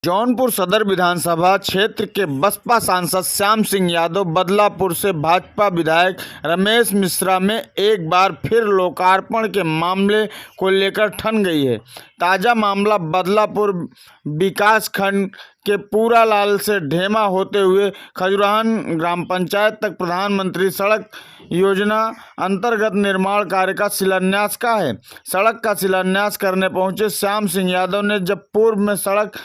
जौनपुर सदर विधानसभा क्षेत्र के बसपा सांसद श्याम सिंह यादव बदलापुर से भाजपा विधायक रमेश मिश्रा में एक बार फिर लोकार्पण के मामले को लेकर ठन गई है। ताज़ा मामला बदलापुर विकासखंड के पूरालाल से ढेमा होते हुए खजुराहन ग्राम पंचायत तक प्रधानमंत्री सड़क योजना अंतर्गत निर्माण कार्य का शिलान्यास का है। सड़क का शिलान्यास करने पहुंचे श्याम सिंह यादव ने जब पूर्व में सड़क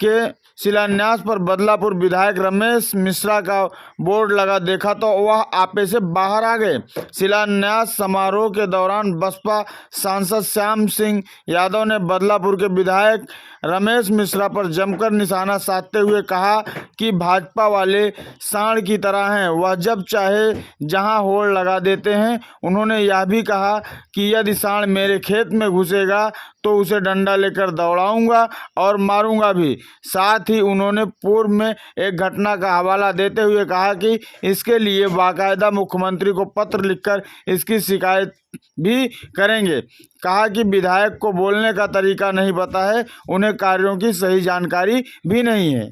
के शिलान्यास पर बदलापुर विधायक रमेश मिश्रा का बोर्ड लगा देखा तो वह आपे से बाहर आ गए। शिलान्यास समारोह के दौरान बसपा सांसद श्याम सिंह यादव ने बदलापुर के विधायक रमेश मिश्रा पर जमकर निशाना साधते हुए कहा कि भाजपा वाले सांड की तरह हैं, वह जब चाहे जहां होड़ लगा देते हैं। उन्होंने यह भी कहा कि यदि सांड मेरे खेत में घुसेगा तो उसे डंडा लेकर दौड़ाऊंगा और मारूंगा भी। साथ ही उन्होंने पूर्व में एक घटना का हवाला देते हुए कहा कि इसके लिए बाकायदा मुख्यमंत्री को पत्र लिखकर इसकी शिकायत भी करेंगे। कहा कि विधायक को बोलने का तरीका नहीं पता है, उन्हें कार्यों की सही जानकारी भी नहीं है।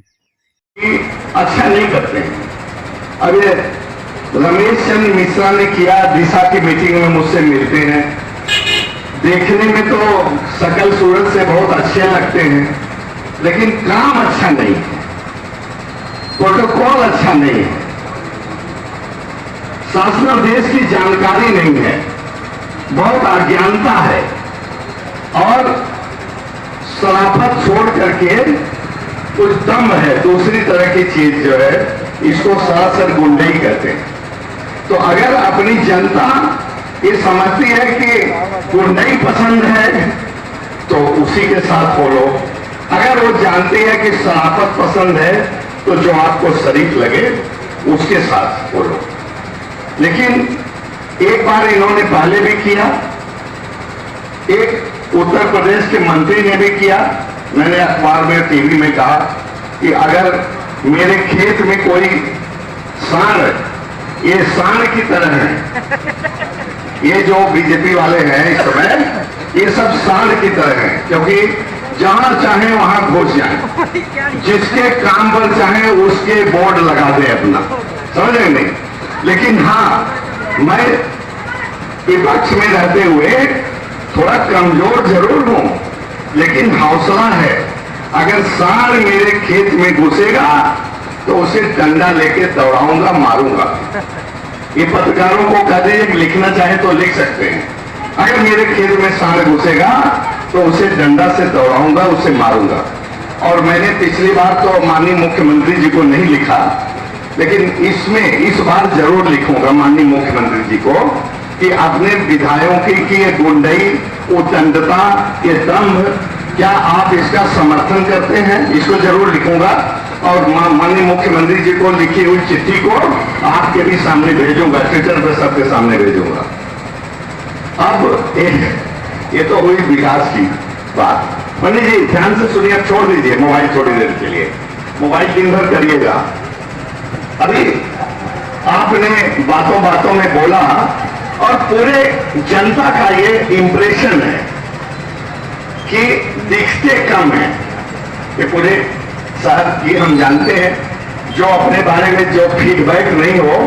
अच्छा नहीं करते हैं। अब ये रमेश चंद्र मिश्रा ने किया, दिशा की मीटिंग में मुझसे मिलते हैं, देखने में तो शकल सूरत से बहुत अच्छे लगते हैं, लेकिन काम अच्छा नहीं है, प्रोटोकॉल अच्छा नहीं है, शासनादेश की जानकारी नहीं है, बहुत अज्ञानता है और शराफत छोड़ करके कुछ दम है, दूसरी तरह की चीज जो है इसको सरासर गुंडई कहते हैं। तो अगर अपनी जनता ये समझती है कि गुंडई पसंद है तो उसी के साथ फॉलो, अगर वो जानती है कि शराफत पसंद है तो जो आपको शरीफ लगे उसके साथ फॉलो। लेकिन एक बार इन्होंने पहले भी किया, एक उत्तर प्रदेश के मंत्री ने भी किया। मैंने अखबार में टीवी में कहा कि अगर मेरे खेत में कोई सांड, ये सांड की तरह है, ये जो बीजेपी वाले हैं इस समय ये सब सांड की तरह हैं, क्योंकि जहां चाहे वहां घुस जाए, जिसके काम पर चाहे उसके बोर्ड लगा दे अपना, समझ रहे नहीं। लेकिन हाँ, मैं विपक्ष में रहते हुए थोड़ा कमजोर जरूर हूं, लेकिन हौसला है। अगर सांड मेरे खेत में घुसेगा तो उसे डंडा लेके दौड़ाऊंगा, मारूंगा। ये पत्रकारों को कह दीजिए कि लिखना चाहे तो लिख सकते हैं, अगर मेरे खेत में सांड घुसेगा तो उसे डंडा से दौड़ाऊंगा, उसे मारूंगा। और मैंने पिछली बार तो माननीय मुख्यमंत्री जी को नहीं लिखा, लेकिन इसमें इस बार जरूर लिखूंगा माननीय मुख्यमंत्री जी को कि अपने विधायकों की ये गुंडई, उद्दंडता, ये दंभ, क्या आप इसका समर्थन करते हैं? इसको जरूर लिखूंगा और माननीय मुख्यमंत्री जी को लिखी हुई चिट्ठी को आपके भी सामने भेजूंगा, ट्विटर पर सबके सामने भेजूंगा। अब ये तो हुई विकास की बात। पंडित जी ध्यान से सुनिए, छोड़ दीजिए मोबाइल थोड़ी देर के लिए, मोबाइल दिन भर करिएगा। अभी आपने बातों बातों में बोला और पूरे जनता का ये इंप्रेशन है कि दिखते कम है। ये पूरे साथ ये हम जानते हैं, जो अपने बारे में जो फीडबैक नहीं हो,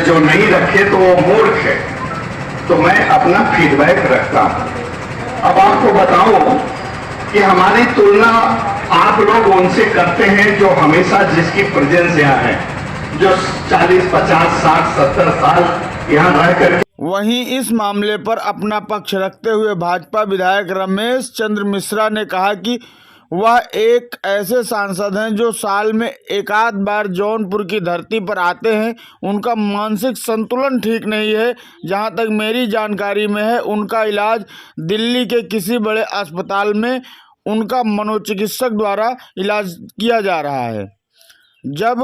जो नहीं रखे तो वो मूर्ख है। तो मैं अपना फीडबैक रखता हूं। अब आपको बताऊं कि हमारी तुलना आप लोग उनसे करते हैं जो हमेशा जिसकी प्रेजेंस यहाँ है, जो 40, 50, 60, 70 साल यहाँ रह करके। वहीं इस मामले पर अपना पक्ष रखते हुए भाजपा विधायक रमेश चंद्र मिश्रा ने कहा कि वह एक ऐसे सांसद हैं जो साल में एकाध बार जौनपुर की धरती पर आते हैं। उनका मानसिक संतुलन ठीक नहीं है। जहां तक मेरी जानकारी में है, उनका इलाज दिल्ली के किसी बड़े अस्पताल में उनका मनोचिकित्सक द्वारा इलाज किया जा रहा है। जब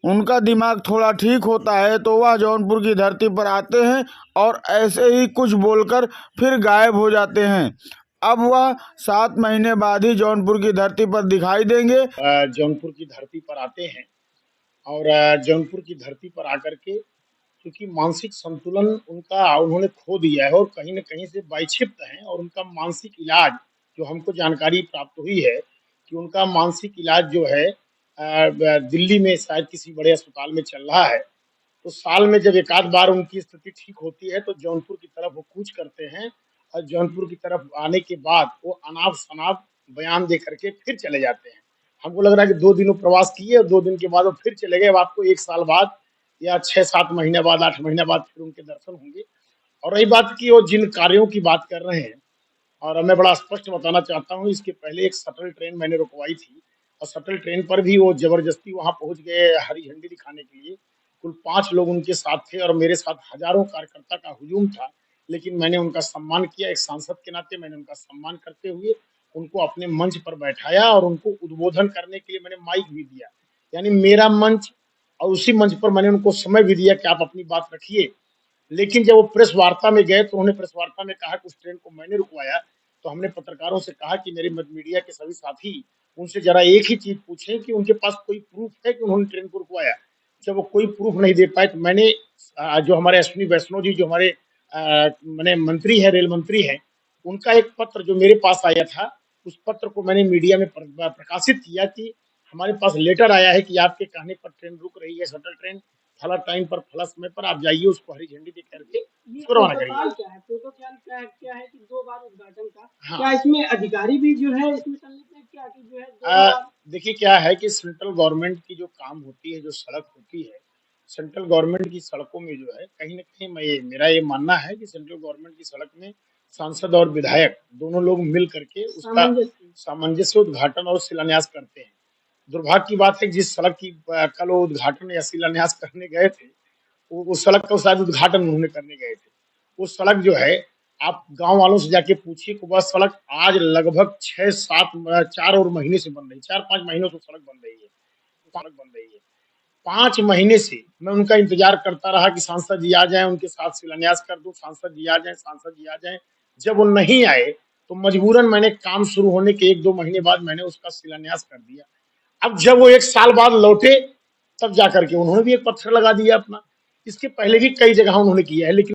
उनका दिमाग थोड़ा ठीक होता है तो वह जौनपुर की धरती पर आते हैं और ऐसे ही कुछ बोलकर फिर गायब हो जाते हैं। अब वह 7 महीने बाद ही जौनपुर की धरती पर दिखाई देंगे। जौनपुर की धरती पर आते हैं और जौनपुर की धरती पर आकर के क्योंकि मानसिक संतुलन उनका उन्होंने खो दिया है और कहीं न कहीं से वैक्षिप्त हैं और उनका मानसिक इलाज जो हमको जानकारी प्राप्त हुई है कि उनका मानसिक इलाज जो है दिल्ली में शायद किसी बड़े अस्पताल में चल रहा है। तो साल में जब एक आध बार उनकी स्थिति ठीक होती है तो जौनपुर की तरफ वो कूच करते हैं और जौनपुर की तरफ आने के बाद वो अनाप शनाप बयान दे करके फिर चले जाते हैं। हमको लग रहा है कि 2 दिनों प्रवास किए और 2 दिन के बाद वो फिर चले गए। अब आपको 1 साल बाद या 6-7 महीने बाद, 8 महीने बाद फिर उनके दर्शन होंगे। और रही बात की वो जिन कार्यों की बात कर रहे हैं, और मैं बड़ा स्पष्ट बताना चाहता हूँ, इसके पहले एक शटल ट्रेन मैंने रुकवाई थी और शटल ट्रेन पर भी वो जबरदस्ती वहां पहुंच गए हरी झंडी दिखाने के लिए। कुल 5 लोग उनके साथ थे और मेरे साथ हजारों कार्यकर्ता का हुजूम था, लेकिन मैंने उनका सम्मान किया। एक सांसद के नाते मैंने उनका सम्मान करते हुए उनको अपने मंच पर बैठाया और उनको उद्बोधन करने के लिए मैंने माइक भी दिया, यानी मेरा मंच, और उसी मंच पर मैंने उनको समय भी दिया कि आप अपनी बात रखिए। लेकिन जब वो प्रेस वार्ता में गए तो उन्होंने प्रेस वार्ता में कहा कि उस ट्रेन को मैंने रुकवाया। तो हमने पत्रकारों से कहा कि मेरे मीडिया के सभी साथी उनसे जरा एक ही चीज पूछें कि उनके पास कोई प्रूफ है कि उन्होंने ट्रेन को रुकवाया। जब वो कोई प्रूफ नहीं दे पाए तो मैंने जो हमारे अश्विनी वैष्णव जी, जो हमारे मैंने मंत्री है, रेल मंत्री है, उनका एक पत्र जो मेरे पास आया था, उस पत्र को मैंने मीडिया में प्रकाशित किया कि हमारे पास लेटर आया है कि आपके कहने पर ट्रेन रुक रही है, शटल ट्रेन, फला टाइम पर फला समय पर आप जाइए, उसको हरी झंडी दिखा के ये उसको रवाना प्रोटोकॉल करिए। क्या है? प्रोटोकॉल क्या है कि 2 बार उद्घाटन का? हाँ। क्या इसमें अधिकारी भी जो है इसमें सम्मिलित है क्या कि जो है 2 बार? देखिए क्या है कि सेंट्रल गवर्नमेंट की जो काम होती है, जो सड़क होती है, सेंट्रल गवर्नमेंट की सड़कों में जो है कहीं ना कहीं मेरा ये मानना है कि सेंट्रल गवर्नमेंट की सड़क में सांसद और विधायक दोनों लोग मिल करके उसका सामंजस्य। सामंजस्य उद्घाटन और शिलान्यास करते हैं। दुर्भाग्य की बात है कि जिस सड़क की कल वो उद्घाटन या शिलान्यास करने गए थे, उस सड़क का शायद उद्घाटन उन्होंने करने गए थे। वो सड़क जो है, आप गांव वालों से जाके पूछिए कि वह सड़क आज लगभग 6-7 4 और महीने से बन रही, 4-5 महीनों से सड़क बन रही है, सड़क बन रही है। 5 महीने से मैं उनका इंतजार करता रहा कि सांसद जी आ जाएं, उनके साथ शिलान्यास कर दूं, सांसद जी आ जाएं, सांसद जी आ जाएं। जब वो नहीं आए तो मजबूरन मैंने काम शुरू होने के 1-2 महीने बाद मैंने उसका शिलान्यास कर दिया। अब जब वो 1 साल बाद लौटे तब जाकर के उन्होंने भी एक पत्थर लगा दिया अपना। इसके पहले भी कई जगह उन्होंने किया है, लेकिन